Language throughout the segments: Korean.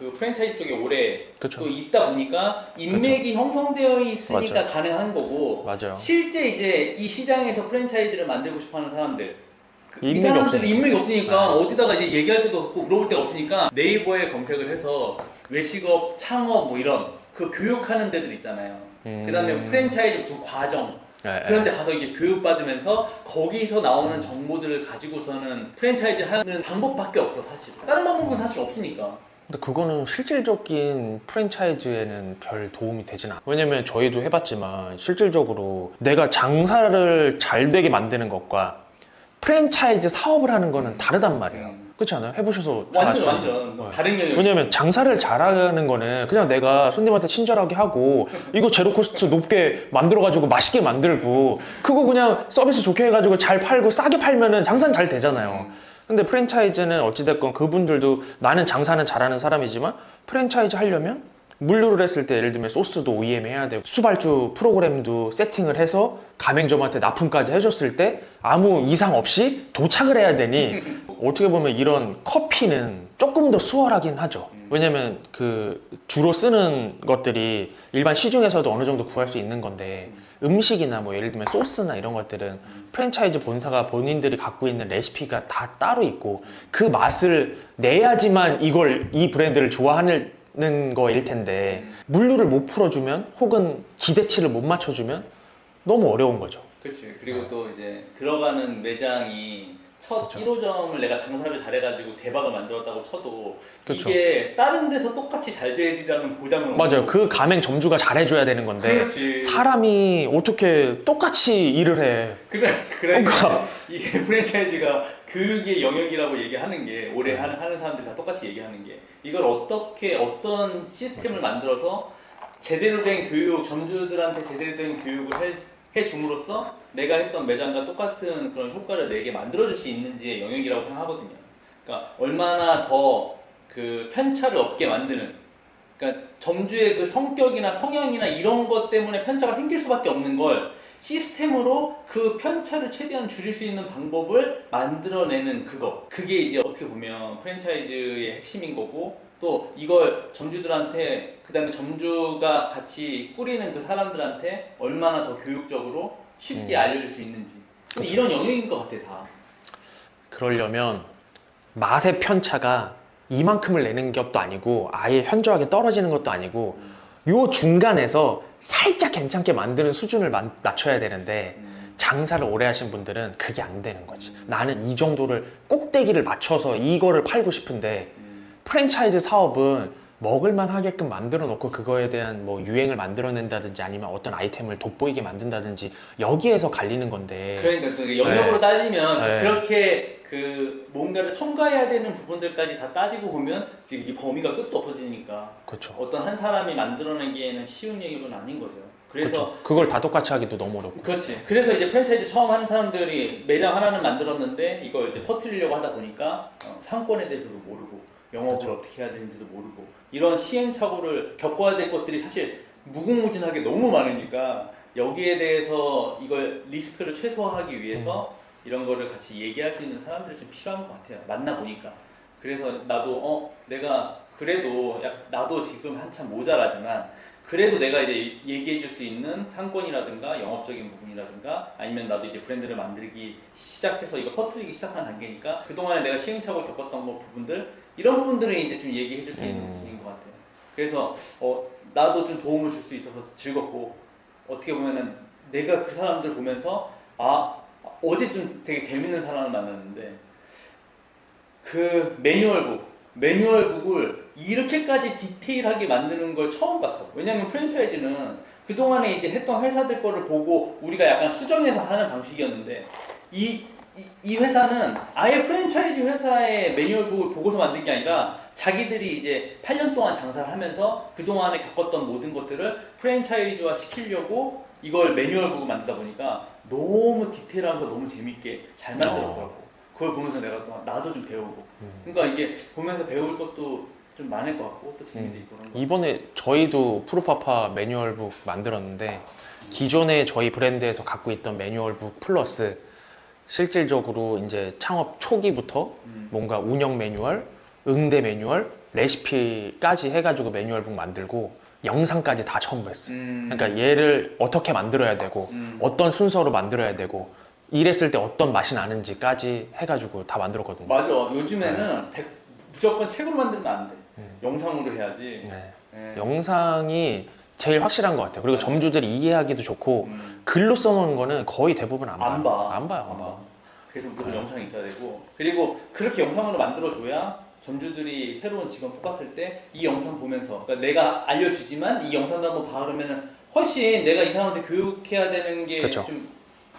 그 프랜차이즈 쪽에 오래 그쵸. 또 있다 보니까 인맥이 형성되어 있으니까 맞아요. 가능한 거고 맞아요. 실제 이제 이 시장에서 프랜차이즈를 만들고 싶어하는 사람들 이 인맥이 사람들이 없으니까. 인맥이 없으니까 네. 어디다가 이제 얘기할 데도 없고 물어볼 데가 없으니까 네이버에 검색을 해서 외식업, 창업 뭐 이런 그 교육하는 데들 있잖아요. 그 다음에 프랜차이즈 무슨 과정 네, 그런 데 가서 이게 교육받으면서 거기서 나오는 정보들을 가지고서는 프랜차이즈 하는 방법밖에 없어 사실. 다른 방법은 사실 없으니까. 근데 그거는 실질적인 프랜차이즈에는 별 도움이 되진 않아요. 왜냐면 저희도 해봤지만 실질적으로 내가 장사를 잘 되게 만드는 것과 프랜차이즈 사업을 하는 거는 다르단 말이에요. 그렇지 않아요? 해보셔서 잘 완전 아시죠? 완전 다른 영역. 왜냐면 장사를 잘하는 거는 그냥 내가 손님한테 친절하게 하고 이거 제로 코스트 높게 만들어가지고 맛있게 만들고 그거 그냥 서비스 좋게 해가지고 잘 팔고 싸게 팔면은 장사는 잘 되잖아요. 근데 프랜차이즈는 어찌됐건 그분들도 나는 장사는 잘하는 사람이지만 프랜차이즈 하려면 물류를 했을 때 예를 들면 소스도 OEM 해야 되고 수발주 프로그램도 세팅을 해서 가맹점한테 납품까지 해줬을 때 아무 이상 없이 도착을 해야 되니 어떻게 보면 이런 커피는 조금 더 수월하긴 하죠. 왜냐면 그 주로 쓰는 것들이 일반 시중에서도 어느 정도 구할 수 있는 건데 음식이나 뭐 예를 들면 소스나 이런 것들은 프랜차이즈 본사가 본인들이 갖고 있는 레시피가 다 따로 있고 그 맛을 내야지만 이 브랜드를 좋아하는 거일 텐데 물류를 못 풀어주면 혹은 기대치를 못 맞춰주면 너무 어려운 거죠. 그렇지. 그리고 또 이제 들어가는 매장이 첫 그쵸. 1호점을 내가 장사를 잘해가지고 대박을 만들었다고 쳐도 그쵸. 이게 다른 데서 똑같이 잘 되리라는 보장은 맞아요. 없고. 그 가맹 점주가 잘해줘야 되는 건데 그렇지. 사람이 어떻게 똑같이 일을 해. 그러니까 이게 프랜차이즈가 교육의 영역이라고 얘기하는 게 오래 하는 사람들이 다 똑같이 얘기하는 게 이걸 어떻게 어떤 시스템을 만들어서 제대로 된 교육, 점주들한테 제대로 된 교육을 해줌으로써 내가 했던 매장과 똑같은 그런 효과를 내게 만들어줄 수 있는지의 영역이라고 생각하거든요. 그러니까 얼마나 더 그 편차를 없게 만드는, 그러니까 점주의 그 성격이나 성향이나 이런 것 때문에 편차가 생길 수밖에 없는 걸 시스템으로 그 편차를 최대한 줄일 수 있는 방법을 만들어내는 그게 이제 어떻게 보면 프랜차이즈의 핵심인 거고, 또 이걸 점주들한테, 그 다음에 점주가 같이 꾸리는 그 사람들한테 얼마나 더 교육적으로 쉽게 알려줄 수 있는지. 근데 그쵸. 이런 영역인 것 같아 다. 그러려면 맛의 편차가 이만큼을 내는 것도 아니고 아예 현저하게 떨어지는 것도 아니고 요 중간에서 살짝 괜찮게 만드는 수준을 낮춰야 되는데 장사를 오래 하신 분들은 그게 안 되는 거지. 나는 이 정도를 꼭대기를 맞춰서 이거를 팔고 싶은데 프랜차이즈 사업은 먹을만 하게끔 만들어 놓고 그거에 대한 뭐 유행을 만들어낸다든지 아니면 어떤 아이템을 돋보이게 만든다든지 여기에서 갈리는 건데. 그러니까 그 영역으로 네. 따지면 네. 그렇게 그 뭔가를 첨가해야 되는 부분들까지 다 따지고 보면 지금 이 범위가 끝도 없어지니까 그렇죠. 어떤 한 사람이 만들어내기에는 쉬운 영역은 아닌 거죠. 그래서 그렇죠. 그걸 다 똑같이 하기도 너무 어렵고. 그렇지. 그래서 이제 프랜차이즈 처음 하는 사람들이 매장 하나는 만들었는데 이걸 이제 퍼뜨리려고 하다 보니까 상권에 대해서도 모르고 영업을 그렇죠. 어떻게 해야 되는지도 모르고 이런 시행착오를 겪어야 될 것들이 사실 무궁무진하게 너무 많으니까 여기에 대해서 이걸 리스크를 최소화하기 위해서 이런 거를 같이 얘기할 수 있는 사람들이 좀 필요한 것 같아요. 만나보니까. 그래서 나도 내가 그래도 나도 지금 한참 모자라지만 그래도 내가 이제 얘기해 줄 수 있는 상권이라든가 영업적인 부분이라든가 아니면 나도 이제 브랜드를 만들기 시작해서 이거 퍼뜨리기 시작한 단계니까 그동안에 내가 시행착오를 겪었던 부분들 이런 부분들을 이제 좀 얘기해 줄 수 있는 부분인 것 같아요. 그래서 나도 좀 도움을 줄 수 있어서 즐겁고 어떻게 보면은 내가 그 사람들 보면서 어제 좀 되게 재밌는 사람을 만났는데 그 매뉴얼북을 이렇게까지 디테일하게 만드는 걸 처음 봤어. 왜냐면 프랜차이즈는 그동안에 이제 했던 회사들 거를 보고 우리가 약간 수정해서 하는 방식이었는데 이 회사는 아예 프랜차이즈 회사의 매뉴얼북을 보고서 만든 게 아니라 자기들이 이제 8년 동안 장사를 하면서 그동안에 겪었던 모든 것들을 프랜차이즈화 시키려고 이걸 매뉴얼북을 만들다 보니까 너무 디테일한 거 너무 재밌게 잘 만들었더라고. 그걸 보면서 내가 또 나도 좀 배우고. 그러니까 이게 보면서 배울 것도 좀 많을 것 같고 또 재미도 있고 그런 거. 이번에 저희도 프루파파 매뉴얼북 만들었는데 기존에 저희 브랜드에서 갖고 있던 매뉴얼북 플러스 실질적으로 이제 창업 초기부터 뭔가 운영 매뉴얼, 응대 매뉴얼, 레시피까지 해가지고 매뉴얼북 만들고 영상까지 다 첨부했어. 음. 그러니까 얘를 어떻게 만들어야 되고 어떤 순서로 만들어야 되고 이랬을 때 어떤 맛이 나는지까지 해가지고 다 만들었거든요. 맞아. 요즘에는 무조건 책으로 만들면 안 돼. 영상으로 해야지. 네. 네. 영상이 제일 확실한 것 같아요. 그리고 네. 점주들이 이해하기도 좋고 글로 써놓은 거는 거의 대부분 안 봐요. 안 봐. 안 봐요. 그래서 무조건 네. 영상이 있어야 되고, 그리고 그렇게 영상으로 만들어줘야 점주들이 새로운 직원 뽑았을 때 이 영상 보면서, 그러니까 내가 알려주지만 이 영상도 한번 봐 그러면은 훨씬 내가 이 사람한테 교육해야 되는 게 그쵸. 좀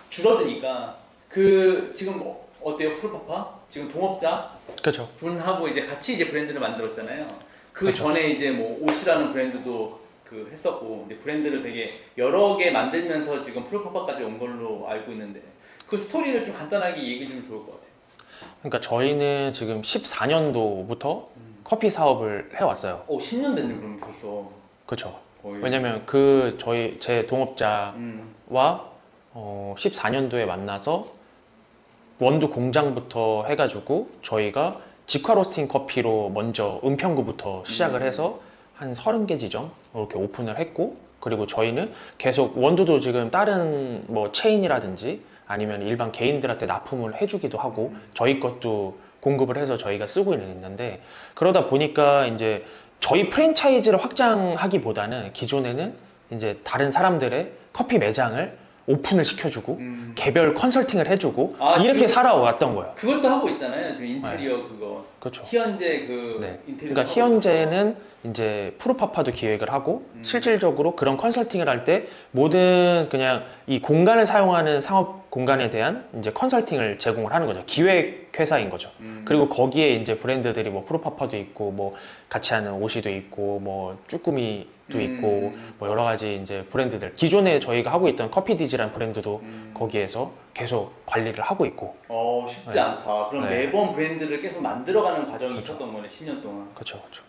줄어드니까. 그 지금 어때요, 푸르파파? 지금 동업자 그렇죠. 분하고 이제 같이 이제 브랜드를 만들었잖아요. 그 그쵸. 전에 이제 뭐 옷이라는 브랜드도 그 했었고, 근데 브랜드를 되게 여러 개 만들면서 지금 푸르파파까지 온 걸로 알고 있는데, 그 스토리를 좀 간단하게 얘기해 주면 좋을 것 같아요. 그러니까 저희는 지금 14년도부터 커피 사업을 해왔어요. 10년 됐네 그럼 벌써. 그렇죠. 거의. 왜냐면 제 동업자와 14년도에 만나서 원두 공장부터 해가지고 저희가 직화 로스팅 커피로 먼저 은평구부터 시작을 해서 한 30개 지점 이렇게 오픈을 했고, 그리고 저희는 계속 원두도 지금 다른 뭐 체인이라든지 아니면 일반 개인들한테 납품을 해주기도 하고 저희 것도 공급을 해서 저희가 쓰고 있는데, 그러다 보니까 이제 저희 프랜차이즈를 확장하기보다는 기존에는 이제 다른 사람들의 커피 매장을 오픈을 시켜주고 개별 컨설팅을 해주고 이렇게 살아왔던 거예요. 그것도 하고 있잖아요. 지금 인테리어 그거. 그렇죠. 희연제 그 네. 인테리어. 그러니까 희연제는 이제 푸르파파도 기획을 하고 실질적으로 그런 컨설팅을 할 때 모든 그냥 이 공간을 사용하는 상업 공간에 대한 이제 컨설팅을 제공을 하는 거죠. 기획 회사인 거죠. 그리고 거기에 이제 브랜드들이 뭐 푸르파파도 있고 뭐 같이 하는 오시도 있고 뭐 쭈꾸미도 있고 뭐 여러 가지 이제 브랜드들, 기존에 저희가 하고 있던 커피디즈라는 브랜드도 거기에서 계속 관리를 하고 있고. 쉽지 네. 않다. 그럼 네. 매번 브랜드를 계속 만들어가는 과정이 있었던 거네, 10년 동안. 그렇죠, 그렇죠.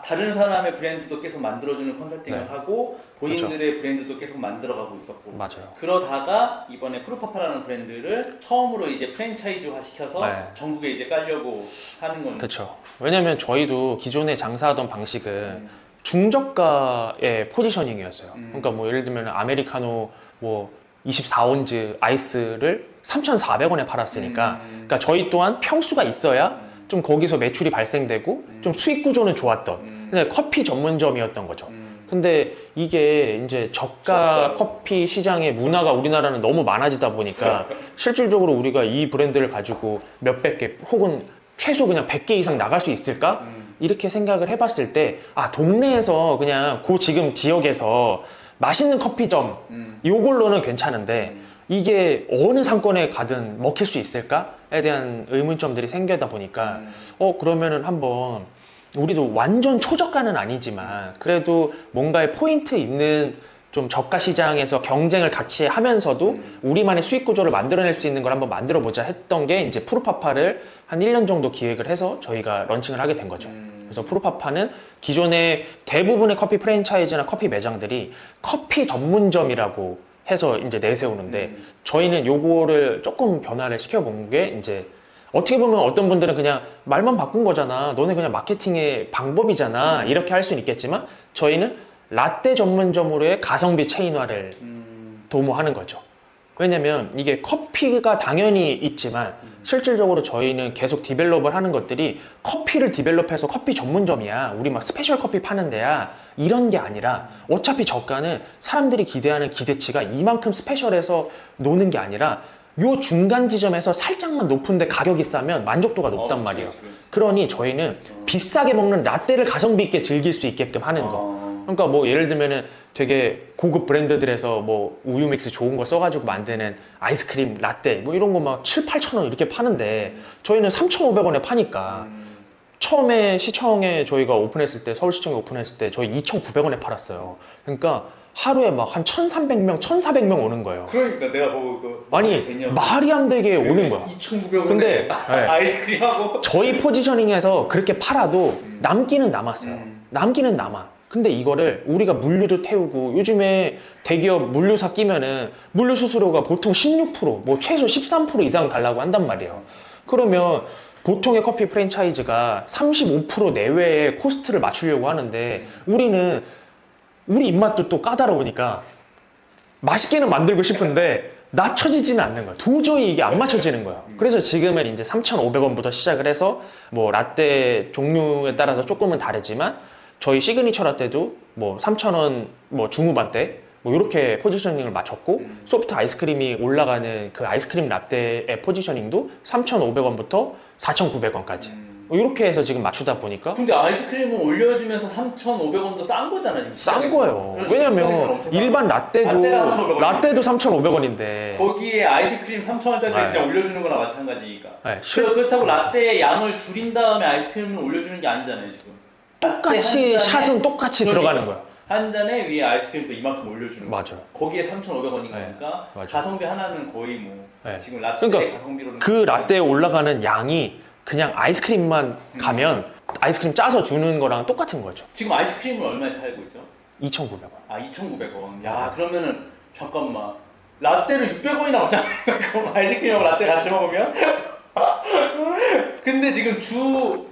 다른 사람의 브랜드도 계속 만들어주는 컨설팅을 네. 하고 본인들의 브랜드도 계속 만들어가고 있었고. 맞아요. 그러다가 이번에 푸르파파라는 브랜드를 처음으로 이제 프랜차이즈화 시켜서 네. 전국에 이제 깔려고 하는 거니까. 그렇죠. 왜냐면 저희도 기존에 장사하던 방식은 중저가의 포지셔닝이었어요. 그러니까 뭐 예를 들면 아메리카노 뭐 24온즈 아이스를 3,400원에 팔았으니까, 그러니까 저희 또한 평수가 있어야 좀 거기서 매출이 발생되고 좀 수익 구조는 좋았던 근데 커피 전문점이었던 거죠. 근데 이게 이제 저가 커피 시장의 문화가 우리나라는 너무 많아지다 보니까 실질적으로 우리가 이 브랜드를 가지고 몇백 개 혹은 최소 그냥 100개 이상 나갈 수 있을까? 이렇게 생각을 해봤을 때, 동네에서 그냥 지금 지역에서 맛있는 커피점 요걸로는 괜찮은데 이게 어느 상권에 가든 먹힐 수 있을까에 대한 의문점들이 생겨다 보니까 그러면은 한번 우리도 완전 초저가는 아니지만 그래도 뭔가의 포인트 있는 좀 저가 시장에서 경쟁을 같이 하면서도 우리만의 수익 구조를 만들어낼 수 있는 걸 한번 만들어 보자 했던 게 이제 푸르파파를 한 1년 정도 기획을 해서 저희가 런칭을 하게 된 거죠. 그래서 푸르파파는 기존의 대부분의 커피 프랜차이즈나 커피 매장들이 커피 전문점이라고 해서 이제 내세우는데 저희는 요거를 조금 변화를 시켜본 게 이제 어떻게 보면 어떤 분들은 그냥 말만 바꾼 거잖아, 너네 그냥 마케팅의 방법이잖아 이렇게 할 수는 있겠지만 저희는 라떼 전문점으로의 가성비 체인화를 도모하는 거죠. 왜냐면 이게 커피가 당연히 있지만 실질적으로 저희는 계속 디벨롭을 하는 것들이 커피를 디벨롭해서 커피 전문점이야, 우리 막 스페셜 커피 파는 데야, 이런 게 아니라 어차피 저가는 사람들이 기대하는 기대치가 이만큼 스페셜해서 노는 게 아니라 요 중간 지점에서 살짝만 높은데 가격이 싸면 만족도가 높단 말이에요. 그러니 저희는 비싸게 먹는 라떼를 가성비 있게 즐길 수 있게끔 하는 거. 그러니까 뭐 예를 들면은 되게 고급 브랜드들에서 뭐 우유 믹스 좋은 거 써가지고 만드는 아이스크림 라떼 뭐 이런 거 막 7, 8천 원 이렇게 파는데 저희는 3,500원에 파니까 처음에 시청에 저희가 오픈했을 때, 서울시청에 오픈했을 때 저희 2,900원에 팔았어요. 그러니까 하루에 막 한 1,300명, 1,400명 오는 거예요. 그러니까 내가 보고 아니 말이 안 되게 오는 거야. 2,900원에 근데 아이스크림하고 저희 포지셔닝에서 그렇게 팔아도 남기는 남았어요. 남기는 남아. 근데 이거를 우리가 물류도 태우고, 요즘에 대기업 물류사 끼면은 물류 수수료가 보통 16%, 뭐 최소 13% 이상 달라고 한단 말이에요. 그러면 보통의 커피 프랜차이즈가 35% 내외의 코스트를 맞추려고 하는데 우리는 우리 입맛도 또 까다로우니까 맛있게는 만들고 싶은데 낮춰지지는 않는 거야. 도저히 이게 안 맞춰지는 거야. 그래서 지금은 이제 3,500원부터 시작을 해서 뭐 라떼 종류에 따라서 조금은 다르지만 저희 시그니처 라떼도 뭐 3,000원 뭐 중후반대 뭐 이렇게 포지셔닝을 맞췄고 소프트 아이스크림이 올라가는 그 아이스크림 라떼의 포지셔닝도 3,500원부터 4,900원까지 이렇게 해서 지금 맞추다 보니까 근데 아이스크림을 올려주면서 3,500원도 싼 거잖아 지금. 싼 거예요. 그러니까 왜냐면 엄청 일반 라떼가 3,500원. 라떼도 3,500원인데 거기에 아이스크림 3,000원짜리 네. 그냥 올려주는 거나 마찬가지니까. 네, 그렇다고 라떼의 양을 줄인 다음에 아이스크림을 올려주는 게 아니잖아요 지금. 똑같이 라떼 한 잔에 샷은 똑같이 들어가는 거야. 한 잔에 위에 아이스크림도 이만큼 올려주는 거야. 맞아. 거기에 3,500원인 네, 거니까 맞아. 가성비 하나는 거의 뭐 네. 지금 라떼 그러니까 가성비로는 그 라떼에 올라가는 양이 그냥 아이스크림만 가면 아이스크림 짜서 주는 거랑 똑같은 거죠. 지금 아이스크림을 얼마에 팔고 있죠? 2,900원. 아 2,900원. 야 그러면은 잠깐만 라떼를 600원이나 먹잖아요. 그럼 아이스크림하고 라떼 같이 먹으면? 근데 지금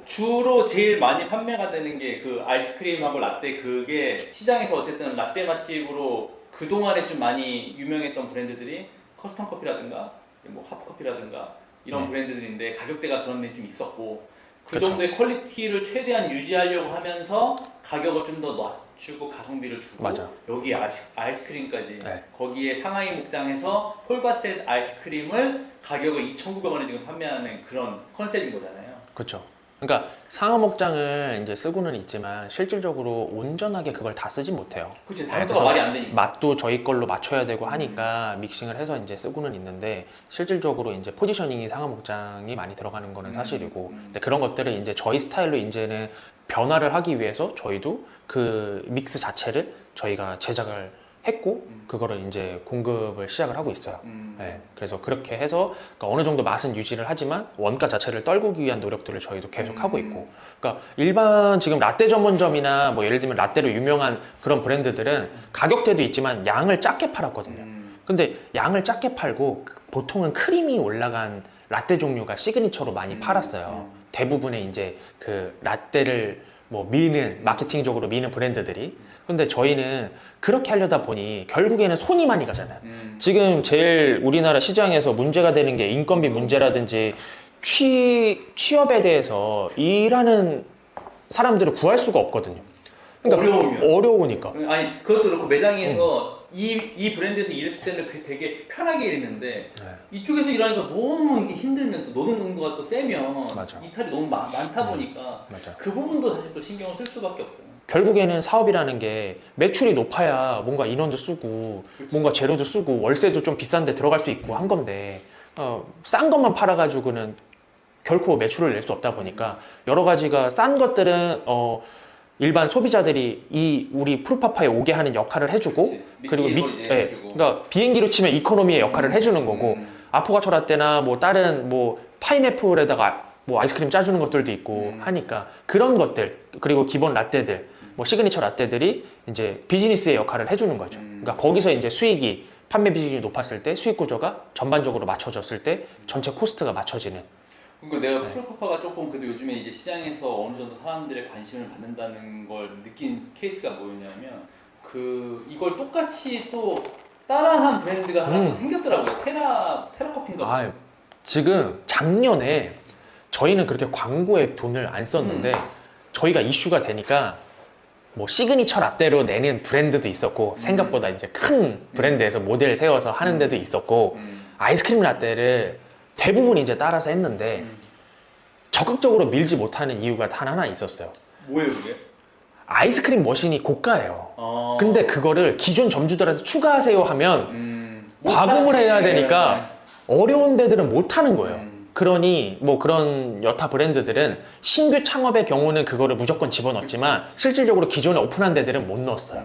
주로 제일 많이 판매가 되는 게 그 아이스크림하고 라떼 그게 시장에서 어쨌든 라떼 맛집으로 그동안에 좀 많이 유명했던 브랜드들이 커스텀 커피라든가 뭐 핫커피라든가 이런 네. 브랜드들인데 가격대가 그런 데 좀 있었고 그 그쵸. 정도의 퀄리티를 최대한 유지하려고 하면서 가격을 좀 더 낮추고 가성비를 주고 맞아. 여기 아이스크림까지 네. 거기에 상하이 목장에서 폴바셋 아이스크림을 가격을 2,900원에 지금 판매하는 그런 컨셉인 거잖아요. 그렇죠. 그러니까 상하 목장을 이제 쓰고는 있지만 실질적으로 온전하게 그걸 다 쓰진 못해요. 그치 네, 단가가 그래서 말이 안 되니까. 맛도 저희 걸로 맞춰야 되고 하니까 믹싱을 해서 이제 쓰고는 있는데 실질적으로 이제 포지셔닝이 상하 목장이 많이 들어가는 거는 사실이고 근데 그런 것들을 이제 저희 스타일로 이제는 변화를 하기 위해서 저희도 그 믹스 자체를 저희가 제작을 했고 그거를 이제 공급을 시작을 하고 있어요. 네, 그래서 그렇게 해서 그러니까 어느 정도 맛은 유지를 하지만 원가 자체를 떨구기 위한 노력들을 저희도 계속 하고 있고 그러니까 일반 지금 라떼 전문점이나 뭐 예를 들면 라떼로 유명한 그런 브랜드들은 가격대도 있지만 양을 작게 팔았거든요. 근데 양을 작게 팔고 보통은 크림이 올라간 라떼 종류가 시그니처로 많이 팔았어요. 대부분의 이제 그 라떼를 뭐 미는 마케팅적으로 미는 브랜드들이 근데 저희는 그렇게 하려다 보니 결국에는 손이 많이 가잖아요. 지금 제일 우리나라 시장에서 문제가 되는 게 인건비 문제라든지 취업에 대해서 일하는 사람들을 구할 수가 없거든요. 어려우면. 어려우니까. 아니 그것도 그렇고 매장에서 이 브랜드에서 일했을 때는 되게 편하게 일했는데 네. 이쪽에서 일하니까 너무 이게 힘들면 또 노동 강도가 또 세면 맞아. 이탈이 너무 많다 보니까 맞아. 그 부분도 사실 또 신경을 쓸 수밖에 없어요. 결국에는 사업이라는 게 매출이 높아야 뭔가 인원도 쓰고 그치. 뭔가 재료도 쓰고 월세도 좀 비싼데 들어갈 수 있고 한 건데 싼 것만 팔아가지고는 결코 매출을 낼 수 없다 보니까 여러 가지가 싼 것들은 일반 소비자들이 이 우리 푸르파파에 오게 하는 역할을 해주고 그치. 그리고 미끼로 이제 해주고. 그러니까 비행기로 치면 이코노미의 역할을 해주는 거고 아포가토 라떼나 뭐 다른 뭐 파인애플에다가 뭐 아이스크림 짜주는 것들도 있고 하니까 그런 것들 그리고 기본 라떼들 뭐 시그니처 라떼들이 이제 비즈니스의 역할을 해주는 거죠. 그러니까 거기서 이제 수익이 판매 비중이 높았을 때 수익 구조가 전반적으로 맞춰졌을 때 전체 코스트가 맞춰지는. 그러니까 내가 푸르파파가 조금 그래도 요즘에 이제 시장에서 어느 정도 사람들의 관심을 받는다는 걸 느낀 케이스가 뭐였냐면 이걸 똑같이 또 따라한 브랜드가 하나 또 생겼더라고요. 테라커피인가 봐. 아, 지금 작년에 저희는 그렇게 광고에 돈을 안 썼는데 저희가 이슈가 되니까 뭐 시그니처 라떼로 내는 브랜드도 있었고 생각보다 이제 큰 브랜드에서 모델 세워서 하는 데도 있었고 아이스크림 라떼를 대부분 이제 따라서 했는데 적극적으로 밀지 못하는 이유가 단 하나 있었어요. 뭐예요 그게? 아이스크림 머신이 고가예요. 어... 근데 그거를 기존 점주들한테 추가하세요 하면 과금을 해야 되니까 어려운 데들은 못 하는 거예요. 그러니 뭐 그런 여타 브랜드들은 신규 창업의 경우는 그거를 무조건 집어넣었지만 실질적으로 기존에 오픈한 데들은 못 넣었어요.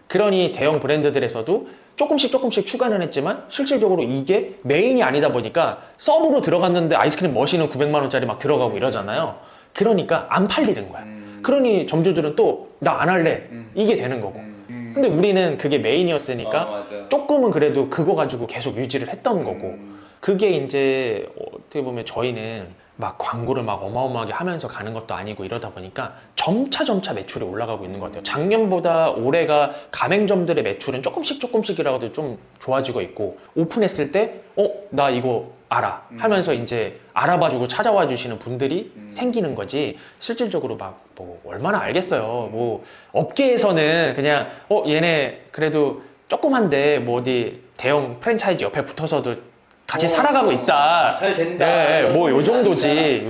그러니 대형 브랜드들에서도 조금씩 추가는 했지만 실질적으로 이게 메인이 아니다 보니까 서브로 들어갔는데 아이스크림 머신은 900만 원짜리 막 들어가고 이러잖아요. 그러니까 안 팔리는 거야. 그러니 점주들은 또 나 안 할래 이게 되는 거고. 근데 우리는 그게 메인이었으니까 맞아. 조금은 그래도 그거 가지고 계속 유지를 했던 거고. 그게 이제 어떻게 보면 저희는 막 광고를 막 어마어마하게 하면서 가는 것도 아니고 이러다 보니까 점차 매출이 올라가고 있는 것 같아요. 작년보다 올해가 가맹점들의 매출은 조금씩이라도 좀 좋아지고 있고, 오픈했을 때 나 이거 알아 하면서 이제 알아봐주고 찾아와 주시는 분들이 생기는 거지, 실질적으로 막 뭐 얼마나 알겠어요. 뭐 업계에서는 그냥 얘네 그래도 조그만데 뭐 어디 대형 프랜차이즈 옆에 붙어서도 같이 살아가고 있다. 잘 된다. 네, 뭐 요 정도지.